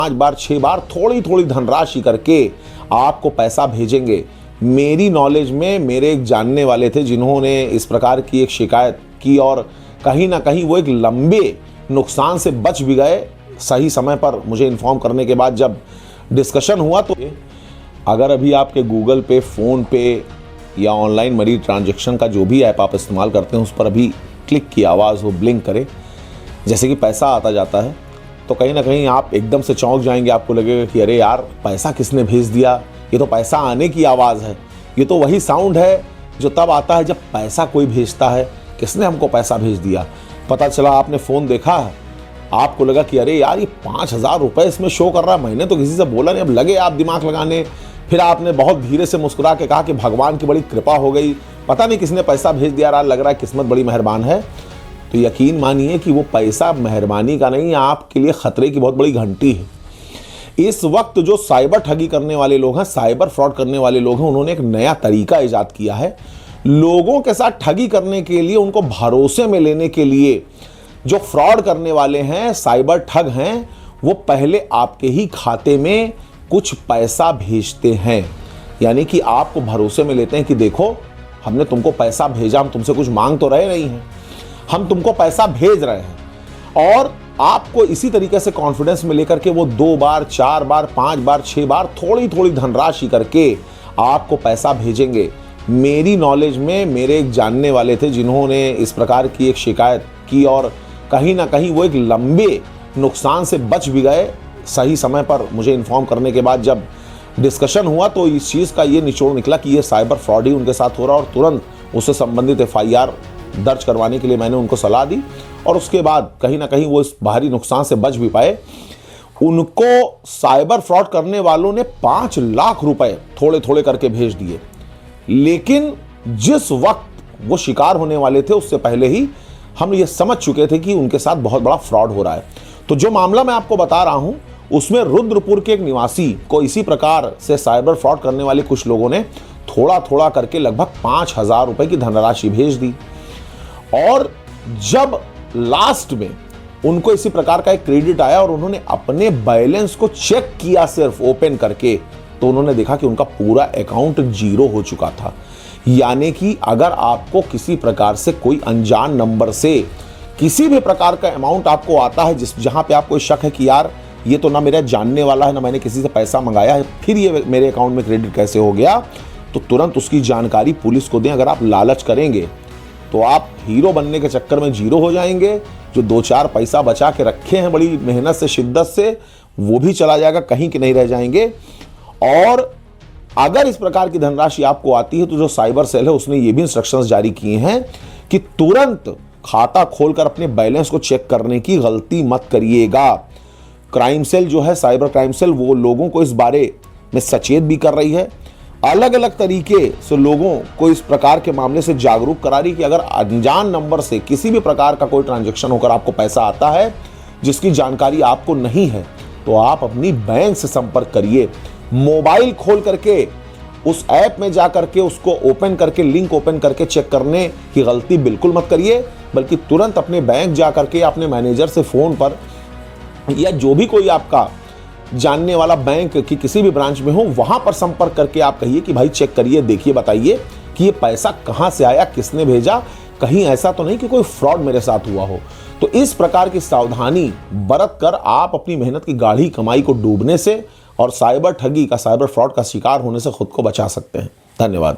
5 बार 6 बार थोड़ी थोड़ी धनराशि करके आपको पैसा भेजेंगे। मेरी नॉलेज में मेरे एक जानने वाले थे जिन्होंने इस प्रकार की एक शिकायत की और कहीं ना कहीं वो एक लंबे नुकसान से बच भी गए। सही समय पर मुझे इन्फॉर्म करने के बाद जब डिस्कशन हुआ तो अगर अभी आपके गूगल पे, फ़ोन पे या ऑनलाइन मनी ट्रांजैक्शन का जो भी ऐप आप इस्तेमाल करते हैं उस पर अभी क्लिक की आवाज़ हो, ब्लिंक करे, जैसे कि पैसा आता जाता है, तो कहीं ना कहीं आप एकदम से चौंक जाएंगे। आपको लगेगा कि अरे यार, पैसा किसने भेज दिया, ये तो पैसा आने की आवाज़ है। ये तो वही साउंड है जो तब आता है जब पैसा कोई भेजता है। किसने हमको पैसा भेज दिया? पता चला आपने फ़ोन देखा, आपको लगा कि अरे यार, ये 5,000 रुपये इसमें शो कर रहा है, मैंने तो किसी से बोला नहीं। अब लगे आप दिमाग लगाने, फिर आपने बहुत धीरे से मुस्कुरा के कहा कि भगवान की बड़ी कृपा हो गई, पता नहीं किसने पैसा भेज दिया, लग रहा है किस्मत बड़ी मेहरबान है। तो यकीन मानिए कि वो पैसा मेहरबानी का नहीं, आपके लिए खतरे की बहुत बड़ी घंटी है। इस वक्त जो साइबर ठगी करने वाले लोग हैं, साइबर फ्रॉड करने वाले लोग हैं, उन्होंने एक नया तरीका ईजाद किया है। लोगों के साथ ठगी करने के लिए, उनको भरोसे में लेने के लिए जो फ्रॉड करने वाले हैं, साइबर ठग हैं, वो पहले आपके ही खाते में कुछ पैसा भेजते हैं। यानी कि आपको भरोसे में लेते हैं कि देखो, हमने तुमको पैसा भेजा, हम तुमसे कुछ मांग तो रहे नहीं हैं, हम तुमको पैसा भेज रहे हैं। और आपको इसी तरीके से कॉन्फिडेंस में लेकर के वो 2 बार 4 बार 5 बार 6 बार थोड़ी थोड़ी धनराशि करके आपको पैसा भेजेंगे। मेरी नॉलेज में मेरे एक जानने वाले थे जिन्होंने इस प्रकार की एक शिकायत की और कहीं ना कहीं वो एक लंबे नुकसान से बच भी गए। सही समय पर मुझे इन्फॉर्म करने के बाद जब डिस्कशन हुआ तो इस चीज़ का ये निचोड़ निकला कि ये साइबर फ्रॉड ही उनके साथ हो रहा, और तुरंत उससे संबंधित FIR दर्ज करवाने के लिए मैंने उनको सलाह दी। और उसके बाद कहीं ना कहीं वो इस बाहरी नुकसान से बच भी पाए। उनको साइबर फ्रॉड करने वालों ने 5 लाख रुपए थोड़े थोड़े करके भेज दिए, लेकिन जिस वक्त वो शिकार होने वाले थे उससे पहले ही हम ये समझ चुके थे कि उनके साथ बहुत बड़ा फ्रॉड हो रहा है। तो जो मामला मैं आपको बता रहा हूं, उसमें रुद्रपुर के एक निवासी को इसी प्रकार से साइबर फ्रॉड करने वाले कुछ लोगों ने थोड़ा थोड़ा करके लगभग 5,000 रुपए की धनराशि भेज दी। और जब लास्ट में उनको इसी प्रकार का एक क्रेडिट आया और उन्होंने अपने बैलेंस को चेक किया सिर्फ ओपन करके, तो उन्होंने देखा कि उनका पूरा अकाउंट 0 हो चुका था। यानी कि अगर आपको किसी प्रकार से कोई अनजान नंबर से किसी भी प्रकार का अमाउंट आपको आता है जहां पे आपको शक है कि यार, ये तो ना मेरा जानने वाला है, ना मैंने किसी से पैसा मंगाया है, फिर ये मेरे अकाउंट में क्रेडिट कैसे हो गया, तो तुरंत उसकी जानकारी पुलिस को दें। अगर आप लालच करेंगे तो आप हीरो बनने के चक्कर में 0 हो जाएंगे। जो 2-4 पैसा बचा के रखे हैं बड़ी मेहनत से, शिद्दत से, वो भी चला जाएगा, कहीं के नहीं रह जाएंगे। और अगर इस प्रकार की धनराशि आपको आती है तो जो साइबर सेल है उसने ये भी इंस्ट्रक्शंस जारी किए हैं कि तुरंत खाता खोलकर अपने बैलेंस को चेक करने की गलती मत करिएगा। क्राइम सेल जो है, साइबर क्राइम सेल, वो लोगों को इस बारे में सचेत भी कर रही है। अलग अलग तरीके से लोगों को इस प्रकार के मामले से जागरूक करा रही कि अगर अनजान नंबर से किसी भी प्रकार का कोई ट्रांजैक्शन होकर आपको पैसा आता है जिसकी जानकारी आपको नहीं है, तो आप अपनी बैंक से संपर्क करिए। मोबाइल खोल करके उस ऐप में जा करके उसको ओपन करके, लिंक ओपन करके चेक करने की गलती बिल्कुल मत करिए, बल्कि तुरंत अपने बैंक जा करके अपने मैनेजर से फ़ोन पर या जो भी कोई आपका जानने वाला बैंक की किसी भी ब्रांच में हो, वहां पर संपर्क करके आप कहिए कि भाई चेक करिए, देखिए, बताइए कि ये पैसा कहां से आया, किसने भेजा, कहीं ऐसा तो नहीं कि कोई फ्रॉड मेरे साथ हुआ हो। तो इस प्रकार की सावधानी बरत कर आप अपनी मेहनत की गाढ़ी कमाई को डूबने से और साइबर ठगी का, साइबर फ्रॉड का शिकार होने से खुद को बचा सकते हैं। धन्यवाद।